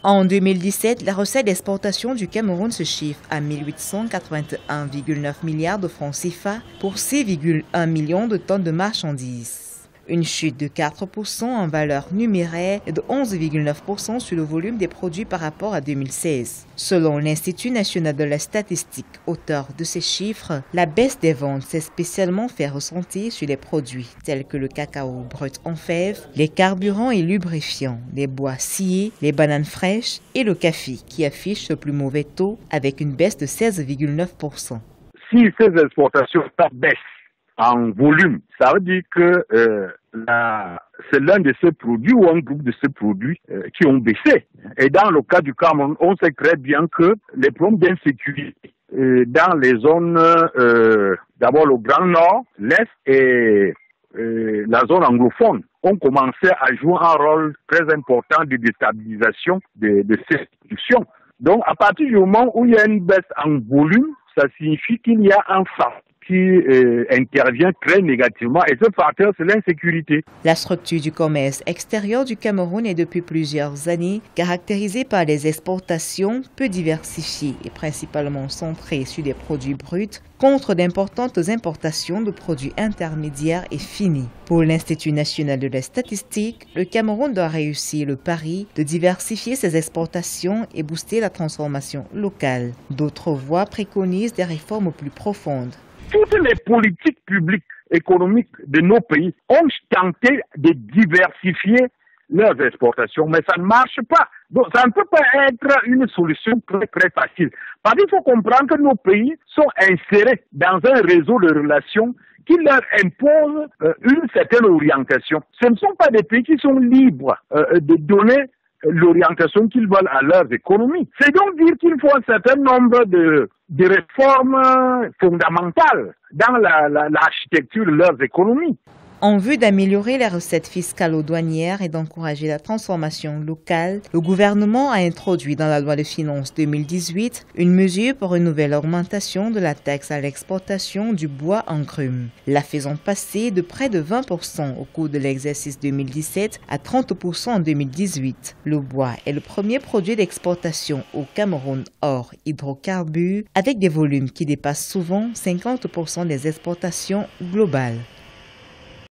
En 2017, la recette d'exportation du Cameroun se chiffre à 1881,9 milliards de francs CFA pour 6,1 millions de tonnes de marchandises. Une chute de 4% en valeur numéraire et de 11,9% sur le volume des produits par rapport à 2016. Selon l'Institut national de la statistique, auteur de ces chiffres, la baisse des ventes s'est spécialement fait ressentir sur les produits tels que le cacao brut en fèves, les carburants et lubrifiants, les bois sciés, les bananes fraîches et le café qui affiche le plus mauvais taux avec une baisse de 16,9%. Si ces exportations baissent en volume, ça veut dire que c'est l'un de ces produits ou un groupe de ces produits qui ont baissé. Et dans le cas du Cameroun, on sait très bien que les problèmes d'insécurité dans les zones, d'abord le Grand Nord, l'Est et la zone anglophone, ont commencé à jouer un rôle très important de déstabilisation de ces institutions. Donc, à partir du moment où il y a une baisse en volume, ça signifie qu'il y a un facteur qui intervient très négativement et ce facteur, c'est l'insécurité. La structure du commerce extérieur du Cameroun est depuis plusieurs années caractérisée par des exportations peu diversifiées et principalement centrées sur des produits bruts contre d'importantes importations de produits intermédiaires et finis. Pour l'Institut national de la statistique, le Cameroun doit réussir le pari de diversifier ses exportations et booster la transformation locale. D'autres voies préconisent des réformes plus profondes. Toutes les politiques publiques économiques de nos pays ont tenté de diversifier leurs exportations, mais ça ne marche pas. Donc, ça ne peut pas être une solution très, très facile. Parce qu'il faut comprendre que nos pays sont insérés dans un réseau de relations qui leur impose une certaine orientation. Ce ne sont pas des pays qui sont libres de donner l'orientation qu'ils veulent à leurs économies. C'est donc dire qu'il faut un certain nombre de réformes fondamentales dans l'architecture de leurs économies. En vue d'améliorer les recettes fiscales aux douanières et d'encourager la transformation locale, le gouvernement a introduit dans la loi de finances 2018 une mesure pour une nouvelle augmentation de la taxe à l'exportation du bois en grumes, la faisant passer de près de 20% au cours de l'exercice 2017 à 30% en 2018. Le bois est le premier produit d'exportation au Cameroun hors hydrocarbures, avec des volumes qui dépassent souvent 50% des exportations globales.